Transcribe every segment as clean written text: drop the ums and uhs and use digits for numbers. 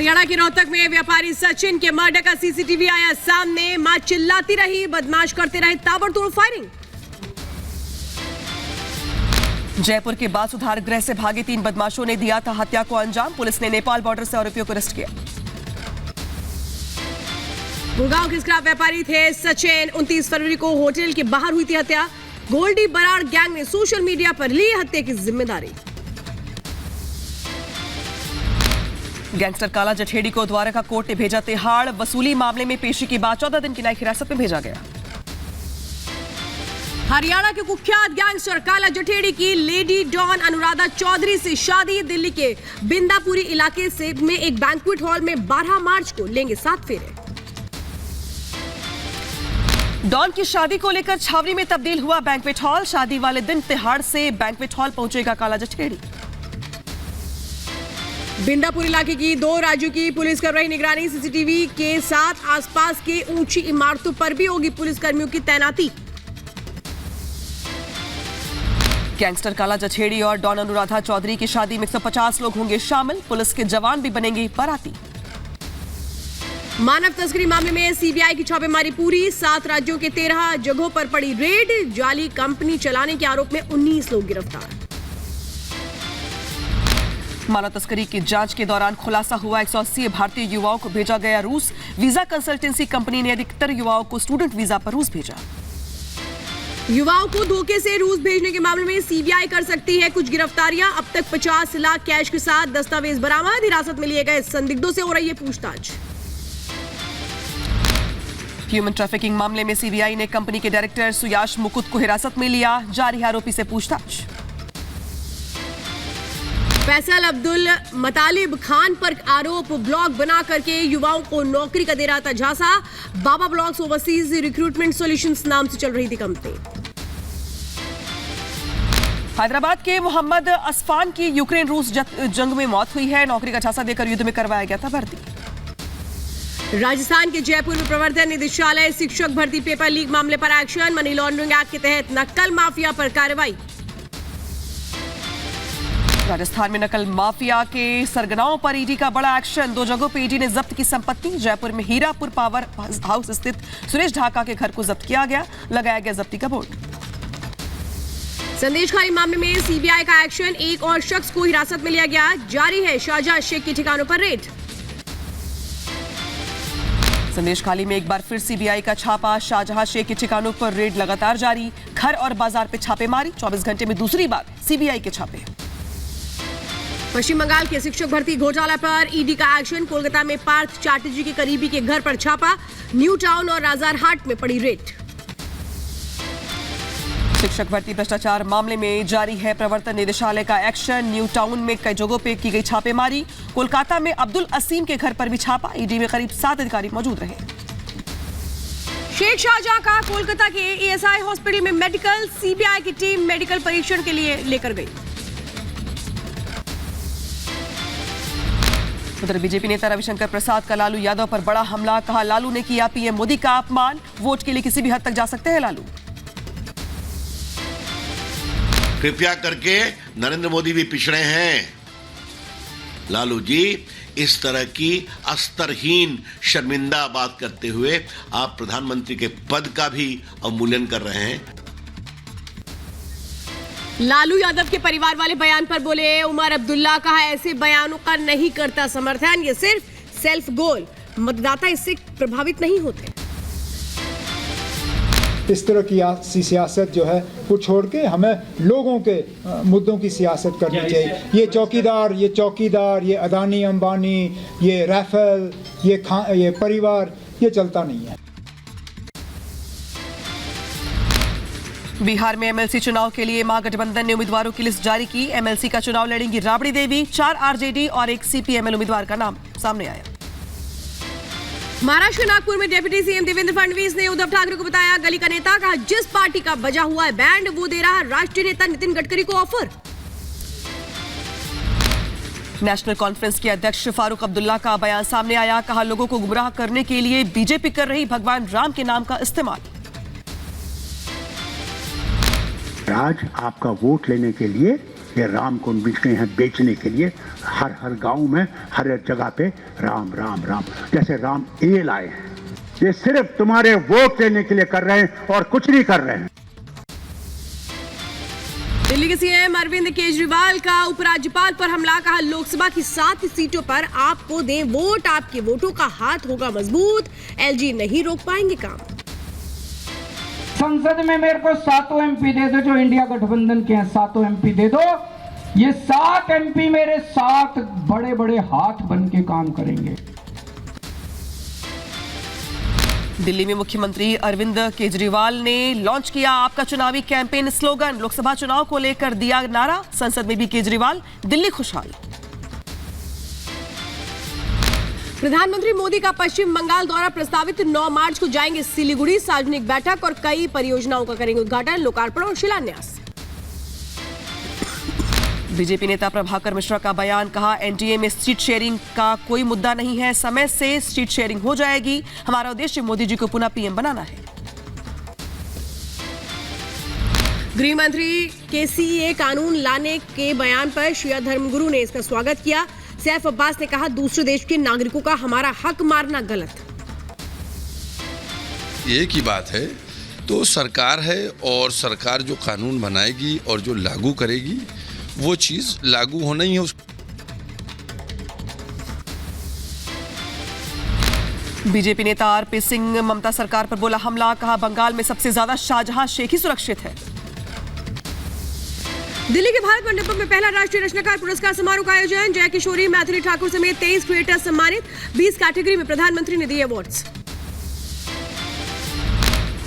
हरियाणा के रोहतक में व्यापारी सचिन के मर्डर का सीसीटीवी आया सामने। मां चिल्लाती रही, बदमाश करते रहे ताबड़तोड़ फायरिंग। जयपुर के बासुधार गृह से भागे 3 बदमाशों ने दिया था हत्या को अंजाम। पुलिस ने नेपाल बॉर्डर से आरोपियों को अरेस्ट किया। गुड़गांव के स्क्रैप व्यापारी थे सचिन। 29 फरवरी को होटल के बाहर हुई थी हत्या। गोल्डी बराड़ गैंग ने सोशल मीडिया पर ली हत्या की जिम्मेदारी। गैंगस्टर काला जठेड़ी को द्वारका कोर्ट ने भेजा तिहाड़। वसूली मामले में पेशी के बाद 14 दिन की न्यायिक हिरासत में भेजा गया। हरियाणा के कुख्यात गैंगस्टर काला जठेड़ी की लेडी डॉन अनुराधा चौधरी से शादी। दिल्ली के बिंदापुरी इलाके से में एक बैंक्वेट हॉल में 12 मार्च को लेंगे 7 फेरे। डॉन की शादी को लेकर छावनी में तब्दील हुआ बैंक्वेट हॉल। शादी वाले दिन तिहाड़ से बैंक्वेट हॉल पहुंचेगा काला जठेड़ी। बिंदापुर इलाके की 2 राज्यों की पुलिस कर रही निगरानी। सीसीटीवी के साथ आसपास के ऊंची इमारतों पर भी होगी पुलिस कर्मियों की तैनाती। गैंगस्टर काला जठेड़ी और डॉन अनुराधा चौधरी की शादी में 150 लोग होंगे शामिल। पुलिस के जवान भी बनेंगे बाराती। मानव तस्करी मामले में सीबीआई की छापेमारी पूरी। 7 राज्यों के 13 जगहों पर पड़ी रेड। जाली कंपनी चलाने के आरोप में 19 लोग गिरफ्तार। मानव तस्करी की जांच के दौरान खुलासा हुआ 180 भारतीय युवाओं को भेजा गया रूस। वीजा कंसल्टेंसी कंपनी ने अधिकतर युवाओं को स्टूडेंट वीजा पर रूस भेजा। युवाओं को धोखे से रूस भेजने के मामले में सीबीआई कर सकती है कुछ गिरफ्तारियां। अब तक 50 लाख कैश के साथ दस्तावेज बरामद। हिरासत में लिए गए संदिग्धों से हो रही है पूछताछ। ह्यूमन ट्रैफिकिंग मामले में सीबीआई ने कंपनी के डायरेक्टर सुयाश मुकुट को हिरासत में लिया। जारी आरोपी से पूछताछ। फैसल अब्दुल मतालिब खान पर आरोप। ब्लॉग बना करके युवाओं को नौकरी का दे रहा था झांसा। बाबा ब्लॉग्स ओवरसीज रिक्रूटमेंट सॉल्यूशंस नाम से चल रही थी कंपनी। हैदराबाद के मोहम्मद असफान की यूक्रेन रूस जंग में मौत हुई है। नौकरी का झांसा देकर युद्ध में करवाया गया था भर्ती। राजस्थान के जयपुर में प्रवर्तन निदेशालय शिक्षक भर्ती पेपर लीक मामले पर एक्शन। मनी लॉन्ड्रिंग एक्ट के तहत नकल माफिया पर कार्रवाई। राजस्थान में नकल माफिया के सरगनाओं पर ईडी का बड़ा एक्शन। 2 जगहों पर ईडी ने जब्त की संपत्ति। जयपुर में हीरापुर पावर हाउस स्थित सुरेश ढाका के घर को जब्त किया गया। लगाया गया जब्ती का बोर्ड। संदेशखाली मामले में सीबीआई का एक्शन। एक और शख्स को हिरासत में लिया गया। जारी है शाहजहां शेख के ठिकानों पर रेड। संदेशखाली में एक बार फिर सीबीआई का छापा। शाहजहां शेख के ठिकानों पर रेड लगातार जारी। घर और बाजार पे छापेमारी। 24 घंटे में दूसरी बार सीबीआई के छापे। पश्चिम बंगाल के शिक्षक भर्ती घोटाला पर ईडी का एक्शन। कोलकाता में पार्थ चैटर्जी के करीबी के घर पर छापा। न्यू टाउन और राजारहाट में पड़ी रेड। शिक्षक भर्ती भ्रष्टाचार मामले में जारी है प्रवर्तन निदेशालय का एक्शन। न्यू टाउन में कई जगहों पे की गई छापेमारी। कोलकाता में अब्दुल असीम के घर पर भी छापा। ईडी में करीब 7 अधिकारी मौजूद रहे। शेख शाहजहां का कोलकाता के ईएसआई हॉस्पिटल में मेडिकल। सीबीआई की टीम मेडिकल परीक्षण के लिए लेकर गई। उधर बीजेपी नेता रविशंकर प्रसाद का लालू यादव पर बड़ा हमला। कहा लालू ने किया पीएम मोदी का अपमान। वोट के लिए किसी भी हद तक जा सकते हैं लालू। कृपया करके नरेंद्र मोदी भी पिछड़े हैं। लालू जी इस तरह की अस्तरहीन शर्मिंदा बात करते हुए आप प्रधानमंत्री के पद का भी अवमूल्यन कर रहे हैं। लालू यादव के परिवार वाले बयान पर बोले उमर अब्दुल्ला। कहा ऐसे बयानों का नहीं करता समर्थन। ये सिर्फ सेल्फ गोल। मतदाता इससे प्रभावित नहीं होते। इस तरह की सियासत जो है वो छोड़ के हमें लोगों के मुद्दों की सियासत करनी चाहिए। ये चौकीदार, ये अदानी अंबानी, ये राफेल, ये परिवार, ये चलता नहीं है। बिहार में एमएलसी चुनाव के लिए महागठबंधन ने उम्मीदवारों की लिस्ट जारी की। एमएलसी का चुनाव लड़ेंगी राबड़ी देवी। 4 आरजेडी और 1 सीपीएमएल उम्मीदवार का नाम सामने आया। महाराष्ट्र के नागपुर में डिप्टी सीएम देवेंद्र फडणवीस ने उद्धव ठाकरे को बताया गली का नेता। कहा जिस पार्टी का बजा हुआ है बैंड वो दे रहा राष्ट्रीय नेता नितिन गडकरी को ऑफर। नेशनल कॉन्फ्रेंस के अध्यक्ष फारूक अब्दुल्ला का बयान सामने आया। कहा लोगों को गुमराह करने के लिए बीजेपी कर रही भगवान राम के नाम का इस्तेमाल। आज आपका वोट लेने के लिए ये राम को निकले हैं बेचने के लिए। हर हर गांव में, हर जगह पे राम राम राम, जैसे राम एल आए हैं। ये सिर्फ तुम्हारे वोट लेने के लिए कर रहे हैं और कुछ नहीं कर रहे हैं। दिल्ली के सीएम अरविंद केजरीवाल का उपराज्यपाल पर हमला, कहा लोकसभा की 7 सीटों पर आपको दें वोट, आपके वोटों का हाथ होगा मजबूत, एलजी नहीं रोक पाएंगे काम। संसद में मेरे को 7 एमपी दे दो, जो इंडिया गठबंधन के हैं 7 एमपी दे दो। ये 7 एमपी मेरे 7 बड़े बड़े हाथ बन के काम करेंगे। दिल्ली में मुख्यमंत्री अरविंद केजरीवाल ने लॉन्च किया आपका चुनावी कैंपेन स्लोगन। लोकसभा चुनाव को लेकर दिया नारा, संसद में भी केजरीवाल, दिल्ली खुशहाल। प्रधानमंत्री मोदी का पश्चिम बंगाल दौरा प्रस्तावित, 9 मार्च को जाएंगे सिलीगुड़ी, सार्वजनिक बैठक और कई परियोजनाओं का करेंगे उद्घाटन, लोकार्पण और शिलान्यास। बीजेपी नेता प्रभाकर मिश्रा का बयान, कहा एनडीए में सीट शेयरिंग का कोई मुद्दा नहीं है, समय से सीट शेयरिंग हो जाएगी, हमारा उद्देश्य मोदी जी को पुनः पीएम बनाना है। गृह मंत्री के सीए कानून लाने के बयान पर शिया धर्मगुरु ने इसका स्वागत किया। सैफ अब्बास ने कहा दूसरे देश के नागरिकों का हमारा हक मारना गलत। एक ही बात है, तो सरकार है और सरकार जो कानून बनाएगी और जो लागू करेगी वो चीज लागू होना ही है। बीजेपी नेता आरपी सिंह ममता सरकार पर बोला हमला, कहा बंगाल में सबसे ज्यादा शाहजहां शेख ही सुरक्षित है। दिल्ली के भारत मंडपम में पहला राष्ट्रीय रचनाकार पुरस्कार समारोह का आयोजन, जय किशोरी, मैथिली ठाकुर समेत 23 क्रिएटर्स सम्मानित, 20 कैटेगरी में प्रधानमंत्री ने दिए अवार्ड्स।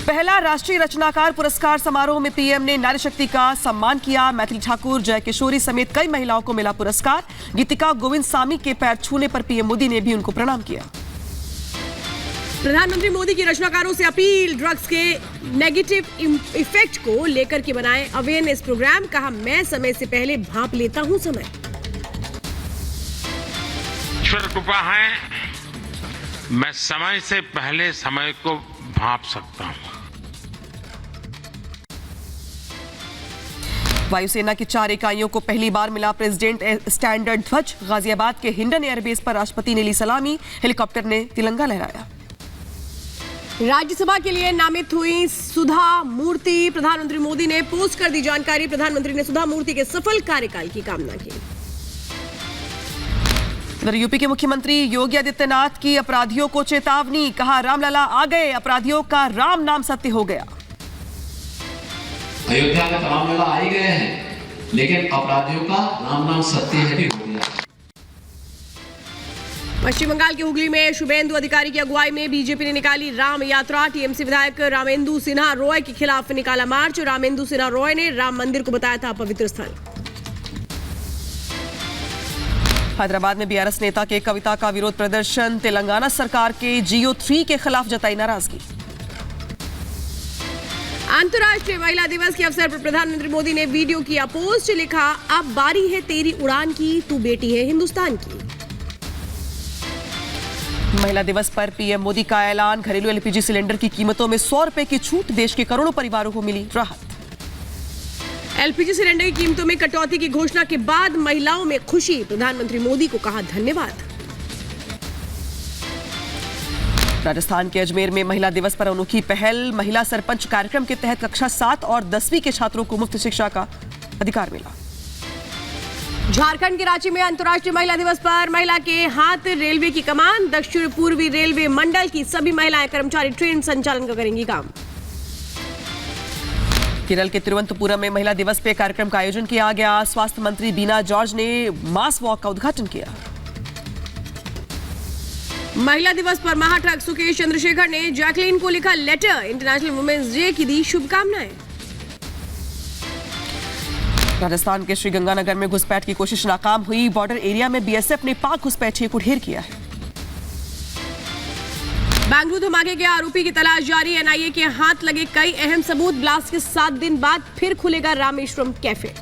पहला राष्ट्रीय रचनाकार पुरस्कार समारोह में पीएम ने नारी शक्ति का सम्मान किया। मैथिली ठाकुर, जय किशोरी समेत कई महिलाओं को मिला पुरस्कार। गीतिका गोविंद सामी के पैर छूने पर पीएम मोदी ने भी उनको प्रणाम किया। प्रधानमंत्री मोदी की रचनाकारों से अपील, ड्रग्स के नेगेटिव इफेक्ट को लेकर के बनाएं अवेयरनेस प्रोग्राम, कहा मैं समय से पहले भांप लेता हूं समय। ईश्वर कृपा है, मैं समय से पहले समय को भांप सकता हूं। वायुसेना की 4 इकाइयों को पहली बार मिला प्रेसिडेंट स्टैंडर्ड ध्वज। गाजियाबाद के हिंडन एयरबेस पर राष्ट्रपति ने ली सलामी, हेलीकॉप्टर ने तिरंगा लहराया। राज्यसभा के लिए नामित हुई सुधा मूर्ति, प्रधानमंत्री मोदी ने पोस्ट कर दी जानकारी। प्रधानमंत्री ने सुधा मूर्ति के सफल कार्यकाल की कामना की। उधर यूपी के मुख्यमंत्री योगी आदित्यनाथ की अपराधियों को चेतावनी, कहा रामलला आ गए, अपराधियों का राम नाम सत्य हो गया। अयोध्या में रामलला आ ही गए हैं, लेकिन अपराधियों का राम नाम सत्य है भी हो गया। पश्चिम बंगाल के हुगली में शुभेंदु अधिकारी की अगुवाई में बीजेपी ने निकाली राम यात्रा। टीएमसी विधायक रामेंदु सिन्हा रॉय के खिलाफ निकाला मार्च। रामेंदु सिन्हा रॉय ने राम मंदिर को बताया था पवित्र स्थल। हैदराबाद में बीआरएस नेता के कविता का विरोध प्रदर्शन, तेलंगाना सरकार के जियो 3 के खिलाफ जताई नाराजगी। अंतर्राष्ट्रीय महिला दिवस के अवसर पर प्रधानमंत्री मोदी ने वीडियो किया पोस्ट, लिखा अब बारी है तेरी उड़ान की, तू बेटी है हिंदुस्तान की। महिला दिवस पर पीएम मोदी का ऐलान, घरेलू एलपीजी सिलेंडर की कीमतों में 100 रुपए की छूट, देश के करोड़ों परिवारों को मिली राहत। एलपीजी सिलेंडर की कीमतों में कटौती की घोषणा के बाद महिलाओं में खुशी, प्रधानमंत्री मोदी को कहा धन्यवाद। राजस्थान के अजमेर में महिला दिवस पर अनोखी पहल, महिला सरपंच कार्यक्रम के तहत कक्षा 7 और 10वीं के छात्रों को मुफ्त शिक्षा का अधिकार मिला। झारखंड के रांची में अंतर्राष्ट्रीय महिला दिवस पर महिला के हाथ रेलवे की कमान, दक्षिण पूर्वी रेलवे मंडल की सभी महिलाएं कर्मचारी ट्रेन संचालन का करेंगी काम। केरल के तिरुवनंतपुरम में महिला दिवस पे कार्यक्रम का आयोजन किया गया। स्वास्थ्य मंत्री बीना जॉर्ज ने मास वॉक का उद्घाटन किया। महिला दिवस पर महाट्रक सुकेश चंद्रशेखर ने जैकलीन को लिखा लेटर, इंटरनेशनल वुमेन्स डे की दी शुभकामनाएं। राजस्थान के श्रीगंगानगर में घुसपैठ की कोशिश नाकाम हुई। बॉर्डर एरिया में बीएसएफ ने पाक घुसपैठियों को ढेर किया है। बेंगलुरु धमाके के आरोपी की तलाश जारी, एनआईए के हाथ लगे कई अहम सबूत। ब्लास्ट के 7 दिन बाद फिर खुलेगा रामेश्वरम कैफे।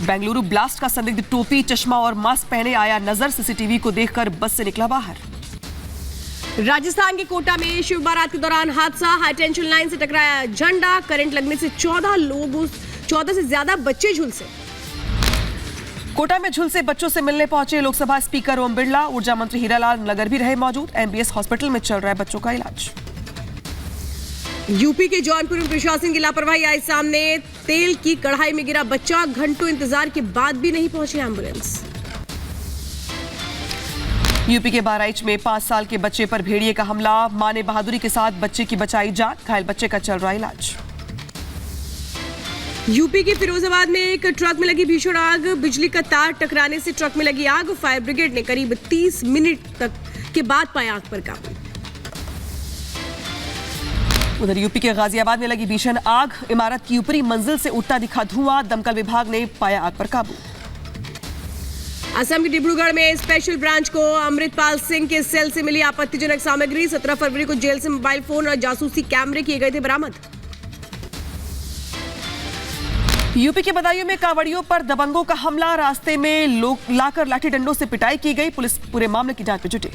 बेंगलुरु ब्लास्ट का संदिग्ध टोपी, चश्मा और मास्क पहने आया नजर, सीसीटीवी को देखकर बस से निकला बाहर। राजस्थान के कोटा में शिव बारात के दौरान हादसा, हाई टेंशन लाइन से टकराया झंडा, करंट लगने से 14 से ज्यादा बच्चे झुलसे। कोटा में झुलसे बच्चों से मिलने पहुंचे लोकसभा स्पीकर ओम बिरला। ऊर्जा मंत्री हीरालाल नगर भी रहे मौजूद। एमबीएस हॉस्पिटल में चल रहा है बच्चों का इलाज। यूपी के जौनपुर में प्रशासन की लापरवाही आई सामने। तेल की कढ़ाई में गिरा बच्चा, घंटों इंतजार के बाद भी नहीं पहुंची एम्बुलेंस। यूपी के बहराइच में 5 साल के बच्चे पर भेड़िए का हमला। मां ने बहादुरी के साथ बच्चे की बचाई जान। घायल बच्चे का चल रहा इलाज। यूपी के फिरोजाबाद में एक ट्रक में लगी भीषण आग। बिजली का तार टकराने से ट्रक में लगी आग। फायर ब्रिगेड ने करीब 30 मिनट तक के बाद पाया आग पर काबू। उधर यूपी के गाजियाबाद में लगी भीषण आग। इमारत की ऊपरी मंजिल से उठता दिखा धुआं। दमकल विभाग ने पाया आग पर काबू। असम के डिब्रूगढ़ में स्पेशल ब्रांच को अमृतपाल सिंह के सेल से मिली आपत्तिजनक सामग्री। 17 फरवरी को जेल से मोबाइल फोन और जासूसी कैमरे किए गए थे बरामद। यूपी के बदायूं में कांवड़ियों पर दबंगों का हमला। रास्ते में लोग लाकर लाठी डंडों से पिटाई की गई। पुलिस पूरे मामले की जांच में जुटी।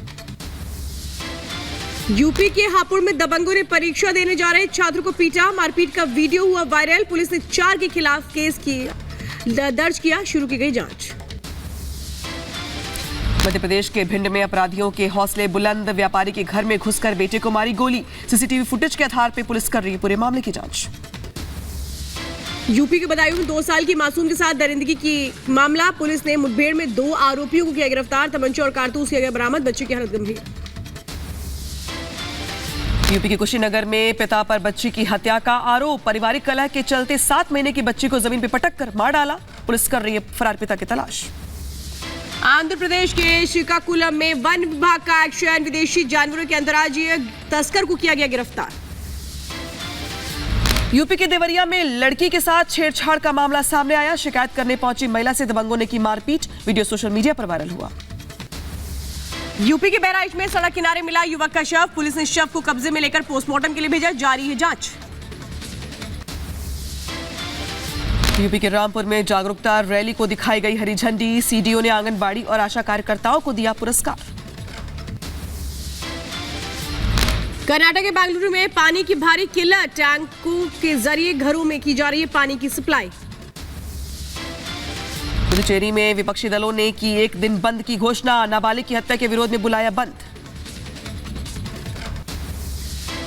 यूपी के हापुड़ में दबंगों ने परीक्षा देने जा रहे छात्र को पीटा। मारपीट का वीडियो हुआ वायरल। पुलिस ने 4 के खिलाफ केस दर्ज किया। शुरू की गई जांच। मध्य प्रदेश के भिंड में अपराधियों के हौसले बुलंद। व्यापारी के घर में घुसकर बेटे को मारी गोली। सीसीटीवी फुटेज के आधार पर पुलिस कर रही है पूरे मामले की जांच। यूपी के बदायूं में 2 साल की मासूम के साथ दरिंदगी की मामला। पुलिस ने मुठभेड़ में 2 आरोपियों को किया गिरफ्तार। तमंचा और कारतूस किया गया बरामद। बच्चे की हालत गंभीर। यूपी के कुशीनगर में पिता पर बच्ची की हत्या का आरोप। पारिवारिक कलह के चलते 7 महीने की बच्ची को जमीन पर पटक कर मार डाला। पुलिस कर रही है फरार पिता की तलाश। आंध्र प्रदेश के श्रीकाकुलम में वन विभाग का एक्शन। विदेशी जानवरों के अंतर्राज्यीय तस्कर को किया गया गिरफ्तार। यूपी के देवरिया में लड़की के साथ छेड़छाड़ का मामला सामने आया। शिकायत करने पहुंची महिला से दबंगों ने की मारपीट। वीडियो सोशल मीडिया पर वायरल हुआ। यूपी के बहराइच में सड़क किनारे मिला युवक का शव। पुलिस ने शव को कब्जे में लेकर पोस्टमार्टम के लिए भेजा। जारी है जांच। यूपी के रामपुर में जागरूकता रैली को दिखाई गई हरी झंडी। सीडीओ ने आंगनबाड़ी और आशा कार्यकर्ताओं को दिया पुरस्कार। कर्नाटक के बेंगलुरु में पानी की भारी किल्लत। टैंकों के जरिए घरों में की जा रही है पानी की सप्लाई। पुदुचेरी में विपक्षी दलों ने की 1 दिन बंद की घोषणा। नाबालिग की हत्या के विरोध में बुलाया बंद।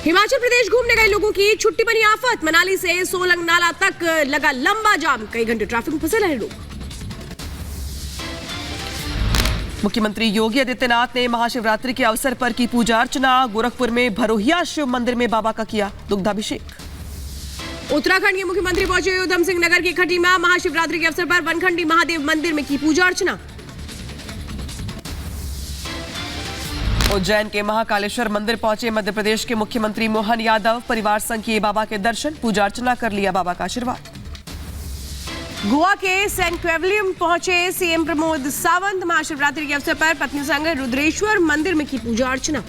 हिमाचल प्रदेश घूमने गए लोगों की छुट्टी बनी आफत। मनाली से सोलंग नाला तक लगा लंबा जाम। कई घंटे ट्रैफिक में फंसे रहे लोग। मुख्यमंत्री योगी आदित्यनाथ ने महाशिवरात्रि के अवसर पर की पूजा अर्चना। गोरखपुर में भरोहिया शिव मंदिर में बाबा का किया दुग्धाभिषेक। उत्तराखंड के मुख्यमंत्री पहुंचे उधम सिंह नगर की खटीमा। महाशिवरात्रि के अवसर पर वनखंडी महादेव मंदिर में की पूजा अर्चना। उज्जैन के महाकालेश्वर मंदिर पहुंचे मध्य प्रदेश के मुख्यमंत्री मोहन यादव। परिवार संग किए बाबा के दर्शन। पूजा अर्चना कर लिया बाबा का आशीर्वाद। गोवा के सेंट क्वेवलियम पहुंचे सीएम प्रमोद सावंत। महाशिवरात्रि के अवसर पर पत्नी संग रुद्रेश्वर मंदिर में की पूजा अर्चना।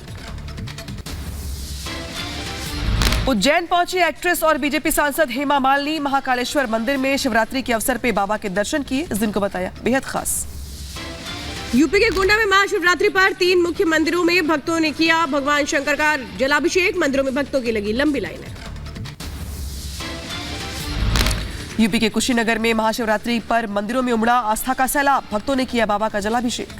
उज्जैन पहुंची एक्ट्रेस और बीजेपी सांसद हेमा मालिनी। महाकालेश्वर मंदिर में शिवरात्रि के अवसर पर बाबा के दर्शन किए। इस दिन को बताया बेहद खास। यूपी के गोंडा में महाशिवरात्रि पर 3 मुख्य मंदिरों में भक्तों ने किया भगवान शंकर का जलाभिषेक। मंदिरों में भक्तों की लगी लंबी लाइनें। यूपी के कुशीनगर में महाशिवरात्रि पर मंदिरों में उमड़ा आस्था का सैलाब। भक्तों ने किया बाबा का जलाभिषेक।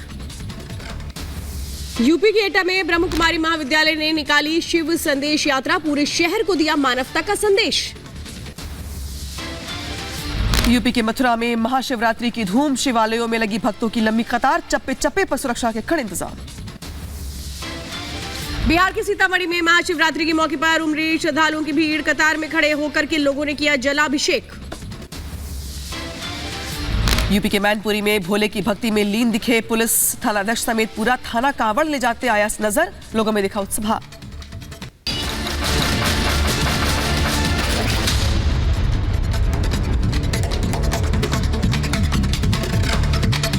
यूपी के एटा में ब्रह्म कुमारी महाविद्यालय ने निकाली शिव संदेश यात्रा। पूरे शहर को दिया मानवता का संदेश। यूपी के मथुरा में महाशिवरात्रि की धूम। शिवालयों में लगी भक्तों की लंबी कतार। चप्पे चप्पे पर सुरक्षा के कड़े इंतजाम। बिहार के सीतामढ़ी में महाशिवरात्रि के मौके पर उमड़ी श्रद्धालुओं की भीड़। कतार में खड़े होकर के लोगों ने किया जलाभिषेक। यूपी के मैनपुरी में भोले की भक्ति में लीन दिखे पुलिस। थानाध्यक्ष समेत पूरा थाना कांवड़ ले जाते आया नजर। लोगों में दिखा उत्साह।